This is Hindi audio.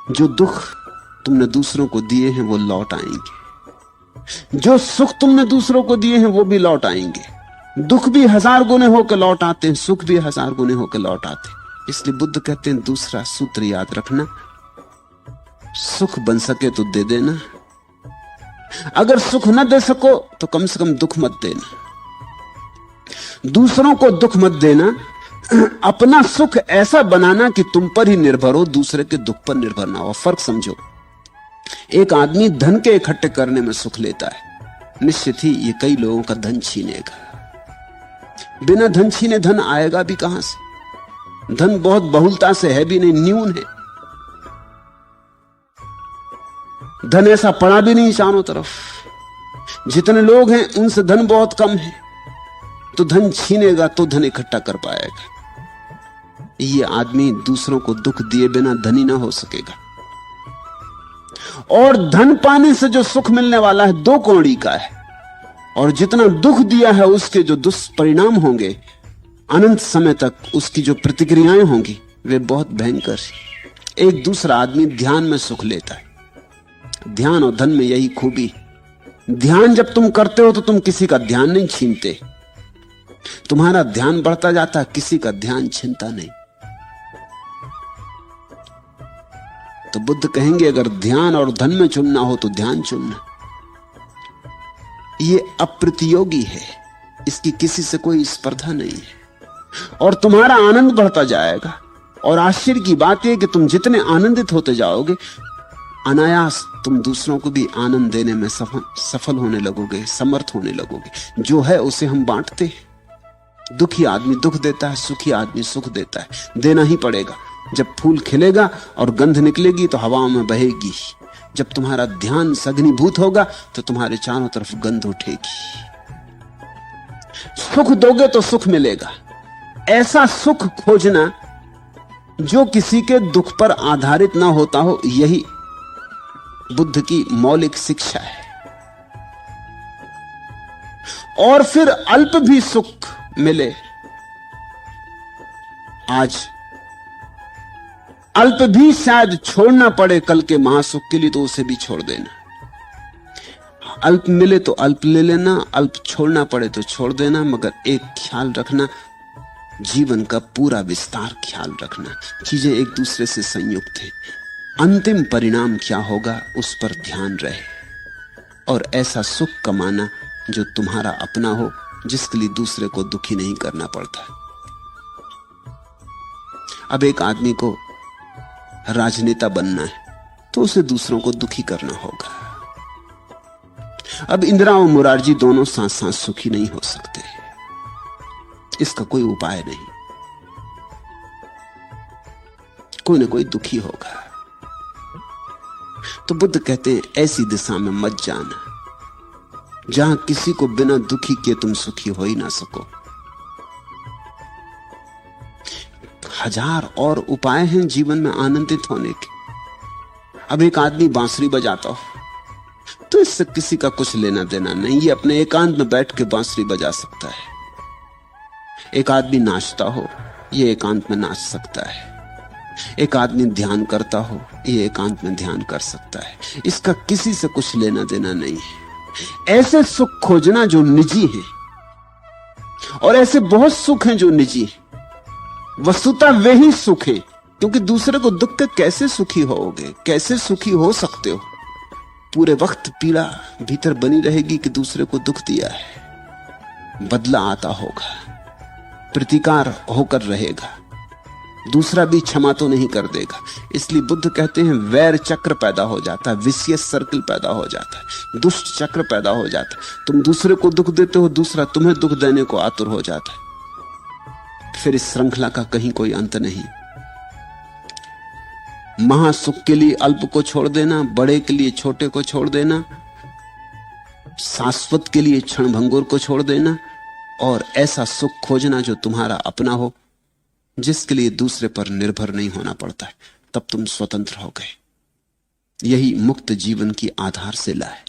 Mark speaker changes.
Speaker 1: जो दुख तुमने दूसरों को दिए हैं वो लौट आएंगे, जो सुख तुमने दूसरों को दिए हैं वो भी लौट आएंगे। दुख भी 1000 गुने होकर लौट आते हैं, सुख भी 1000 गुने होकर लौट आते हैं। इसलिए बुद्ध कहते हैं दूसरा सूत्र याद रखना, सुख बन सके तो दे देना, अगर सुख न दे सको तो कम से कम दुख मत देना। दूसरों को दुख मत देना, अपना सुख ऐसा बनाना कि तुम पर ही निर्भर हो, दूसरे के दुख पर निर्भर ना हो। फर्क समझो, एक आदमी धन के इकट्ठे करने में सुख लेता है, निश्चित ही ये कई लोगों का धन छीनेगा। बिना धन छीने धन आएगा भी कहां से? धन बहुत बहुलता से है भी नहीं, न्यून है। धन ऐसा पड़ा भी नहीं चारों तरफ, जितने लोग हैं उनसे धन बहुत कम है, तो धन छीनेगा तो धन इकट्ठा कर पाएगा। ये आदमी दूसरों को दुख दिए बिना धनी ना हो सकेगा। और धन पाने से जो सुख मिलने वाला है 2 कौड़ी का है, और जितना दुख दिया है उसके जो दुष्परिणाम होंगे अनंत समय तक, उसकी जो प्रतिक्रियाएं होंगी वे बहुत भयंकर है। एक दूसरा आदमी ध्यान में सुख लेता है। ध्यान और धन में यही खूबी, ध्यान जब तुम करते हो तो तुम किसी का ध्यान नहीं छीनते, तुम्हारा ध्यान बढ़ता जाता है, किसी का ध्यान छीनता नहीं। तो बुद्ध कहेंगे अगर ध्यान और धन में चुनना हो तो ध्यान चुनना। ये अप्रतियोगी है, इसकी किसी से कोई स्पर्धा नहीं है, और तुम्हारा आनंद बढ़ता जाएगा। और आश्चर्य की बात यह कि तुम जितने आनंदित होते जाओगे, अनायास तुम दूसरों को भी आनंद देने में सफल होने लगोगे, समर्थ होने लगोगे। जो है उसे हम बांटते हैं। दुखी आदमी दुख देता है, सुखी आदमी सुख देता है। देना ही पड़ेगा। जब फूल खिलेगा और गंध निकलेगी तो हवाओं में बहेगी। जब तुम्हारा ध्यान सघनीभूत होगा तो तुम्हारे चारों तरफ गंध उठेगी। सुख दोगे तो सुख मिलेगा। ऐसा सुख खोजना जो किसी के दुख पर आधारित ना होता हो, यही बुद्ध की मौलिक शिक्षा है। और फिर अल्प भी सुख मिले, आज अल्प भी शायद छोड़ना पड़े कल के महासुख के लिए, तो उसे भी छोड़ देना। अल्प मिले तो अल्प ले लेना, अल्प छोड़ना पड़े तो छोड़ देना, मगर एक ख्याल रखना, जीवन का पूरा विस्तार ख्याल रखना। चीजें एक दूसरे से संयुक्त हैं। अंतिम परिणाम क्या होगा उस पर ध्यान रहे, और ऐसा सुख कमाना जो तुम्हारा अपना हो, जिसके लिए दूसरे को दुखी नहीं करना पड़ता। अब एक आदमी को राजनेता बनना है तो उसे दूसरों को दुखी करना होगा। अब इंदिरा और मुरारजी दोनों साथ साथ सुखी नहीं हो सकते, इसका कोई उपाय नहीं। कोई ना कोई दुखी होगा। तो बुद्ध कहते हैं ऐसी दिशा में मत जाना जहां किसी को बिना दुखी किए तुम सुखी हो ही ना सको। 1000 और उपाय हैं जीवन में आनंदित होने के। अब एक आदमी बांसुरी बजाता हो तो इससे किसी का कुछ लेना देना नहीं, ये अपने एकांत में बैठ के बांसुरी बजा सकता है। एक आदमी नाचता हो, ये एकांत में नाच सकता है। एक आदमी ध्यान करता हो, ये एकांत में ध्यान कर सकता है। इसका किसी से कुछ लेना देना नहीं है। ऐसे सुख खोजना जो निजी है, और ऐसे बहुत सुख हैं जो निजी है। वस्तुतः वे ही सुख है, क्योंकि दूसरे को दुख के कैसे सुखी होगे, कैसे सुखी हो सकते हो? पूरे वक्त पीड़ा भीतर बनी रहेगी कि दूसरे को दुख दिया है। बदला आता होगा, प्रतिकार होकर रहेगा, दूसरा भी क्षमा तो नहीं कर देगा। इसलिए बुद्ध कहते हैं वैर चक्र पैदा हो जाता है, विशियस सर्किल पैदा हो जाता है, दुष्ट चक्र पैदा हो जाता है। तुम दूसरे को दुख देते हो, दूसरा तुम्हें दुख देने को आतुर हो जाता है। फिर इस श्रृंखला का कहीं कोई अंत नहीं। महासुख के लिए अल्प को छोड़ देना, बड़े के लिए छोटे को छोड़ देना, शाश्वत के लिए क्षणभंगुर को छोड़ देना, और ऐसा सुख खोजना जो तुम्हारा अपना हो, जिसके लिए दूसरे पर निर्भर नहीं होना पड़ता है। तब तुम स्वतंत्र हो गए। यही मुक्त जीवन की आधारशिला है।